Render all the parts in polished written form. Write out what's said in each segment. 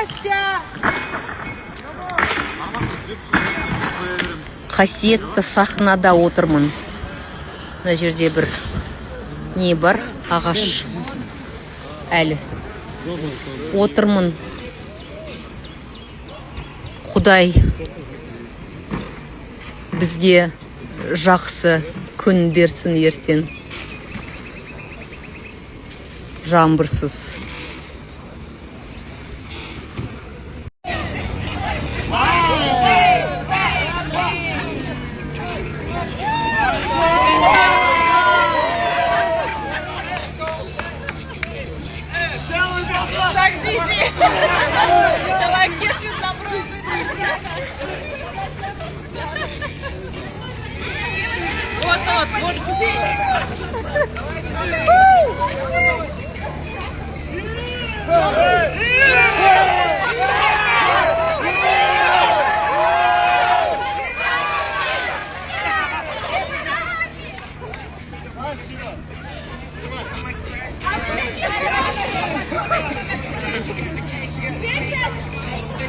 Костя! Қасиетті сахнада отырмын. Мына жерде бір не бар? Ағаш. Әлі. Отырмын. Құдай бізге жақсы күн берсін ертең. Жаңбырсыз. Давай кешью напротив. Вот.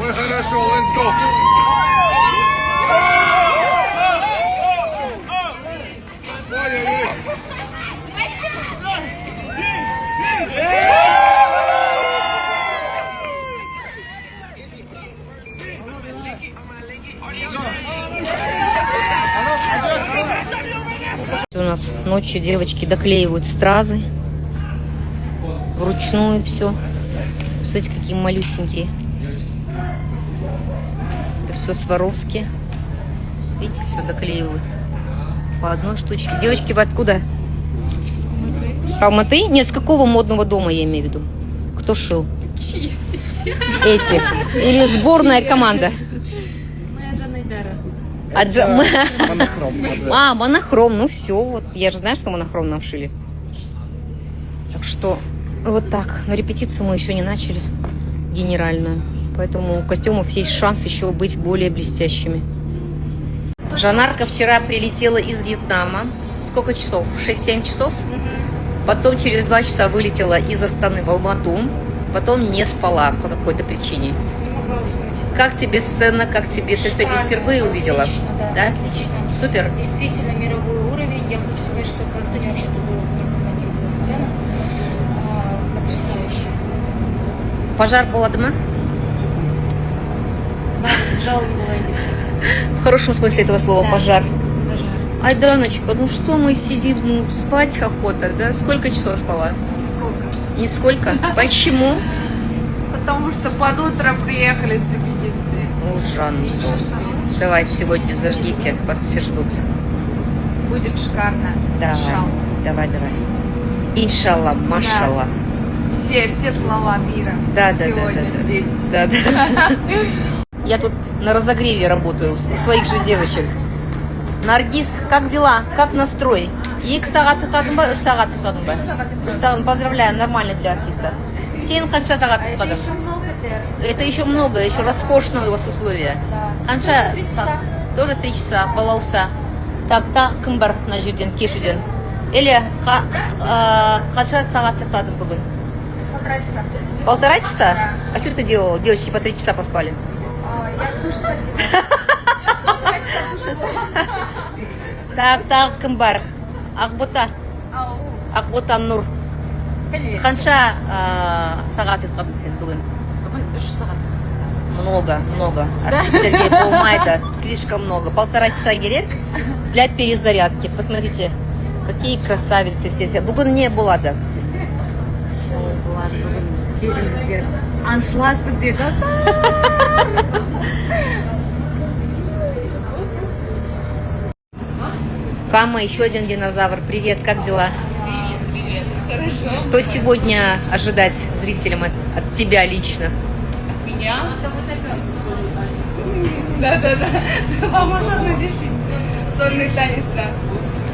Ой, хорошо, let's go. У нас ночью девочки доклеивают стразы. Вручную все. Смотрите, какие малюсенькие. Это все Сваровски. Видите, все доклеивают. По одной штучке. Девочки, вы откуда? С Алматы? Нет, с какого модного дома я имею в виду? Кто шил? Эти. Или сборная команда? Монохром. Ну все, вот я же знаю, что монохром нам шили. Так что вот так. Но репетицию мы еще не начали, генеральную. Поэтому у костюмов есть шанс еще быть более блестящими. Жанарка вчера прилетела из Вьетнама. Сколько часов? 6-7 часов. Потом через 2 часа вылетела из Астаны в Алмату. Потом не спала по какой-то причине. Не могла уснуть. Как тебе сцена, как тебе? Ты что, впервые увидела? Отлично, да? Отлично. Супер. Действительно мировой уровень. Я хочу сказать, что в Казани вообще-то никогда не видела сцену. Потрясающе. Пожар был дома? Да, жалко было идти. В хорошем смысле этого слова, Да. пожар. Пожар. Ай, Даночка, ну что мы сидим, ну спать охота, да? Сколько часов спала? Нисколько. Нисколько? Почему? Потому что под утро приехали с репетиции. Ужасно. Давай сегодня зажгите, вас все ждут. Будет шикарно. Давай, Иншалла. давай. Иншалла, машалла. Все слова мира Да. сегодня здесь. Да. Я тут на разогреве работаю, у своих же девочек. Наргиз, как дела? Как настрой? Поздравляю, нормально для артиста. Сен ханша сагат Это еще много для артиста. Это еще много, еще роскошные у вас условия. Ханша 3 часа. тоже 3 часа, балауса. Так, кім бар мына жерден, кешеден? Или ханша сағат ұйықтадың бүгін? 1,5 часа. 1,5 часа? Да. А что ты делала? Девочки по 3 часа поспали. Я в душ сходила. Так, кім бар? Ақбота, Ау. Ақбота Нұр. Қанша сағат ұйықтадың сен бүгін? Бүгін 3 сағат. Много. Артистерге болмайды, слишком много. 1,5 часа керек для перезарядки. Посмотрите, какие красавицы все. Бүгін не болады? Келіңіздер. Аншлаг бізде Кама, еще один динозавр. Привет, как дела? Привет. Хорошо. Что сегодня ожидать зрителям от тебя лично? Меня? Да. По-моему, здесь сольный танец, да.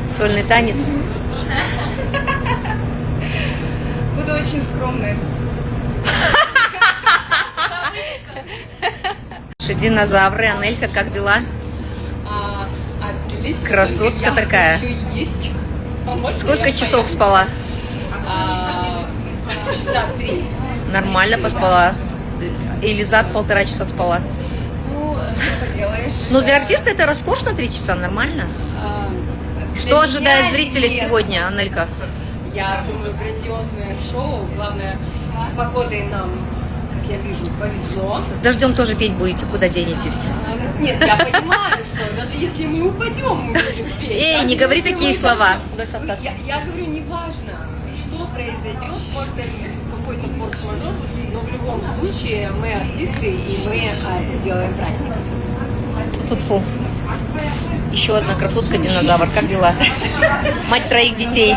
Сольный танец? Буду очень скромной. Динозавры. Анелька, как дела? Отлично. Красотка Я такая. хочу есть. Сколько часов спала? Часа 3. Нормально поспала. Или зад 1,5 часа спала? Ну, что поделаешь. Ну, для артиста это роскошно 3 часа, нормально. Что Для ожидает меня зрителя нет. сегодня, Анелька? Я думаю, грандиозное шоу. Главное, с погодой нам, как я вижу, повезло. С дождем тоже петь будете, куда денетесь? Нет, я понимаю, что даже если мы упадем, мы будем петь. Эй, Даже не говори если такие мы слова. Я говорю, неважно, что произойдет, может быть какой-то форс-мажор, но в любом случае мы артисты, и мы сделаем праздник. Тут-фу. Еще одна красотка-динозавр. Как дела? Мать 3 детей.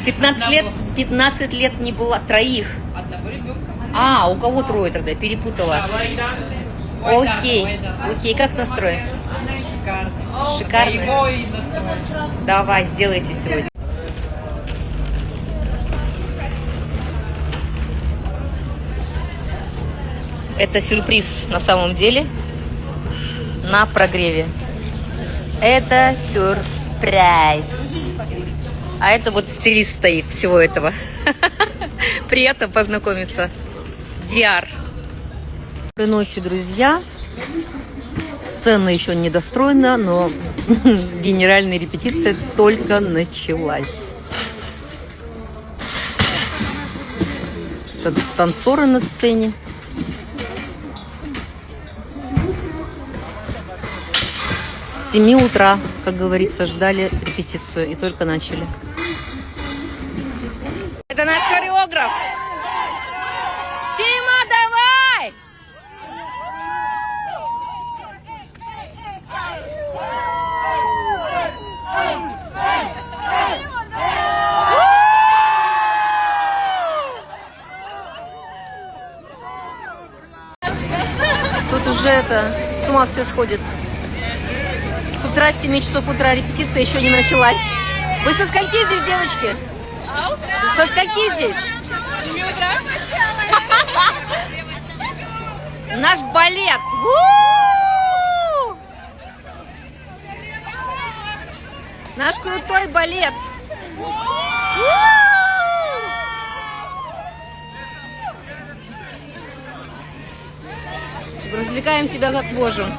15 лет не была. 3. А, у кого 3 тогда? Перепутала. Окей. Окей, как настрой? Шикарно. Давай, сделайте сегодня. Это сюрприз на самом деле. На прогреве. Это сюрприз. А это вот стилист стоит всего этого. Приятно познакомиться. Диар. Доброй ночи, друзья. Сцена еще не достроена, но генеральная репетиция только началась. Танцоры на сцене. С 7 утра, как говорится, ждали репетицию и только начали. Это наш хореограф. Сима, давай! Тут уже это, с ума все сходит. С утра, с 7 часов утра репетиция еще не началась. Вы со скольки здесь, девочки? Со скольки здесь? 7 утра? Наш балет. У-у-у! Наш крутой балет. Развлекаем себя как можем.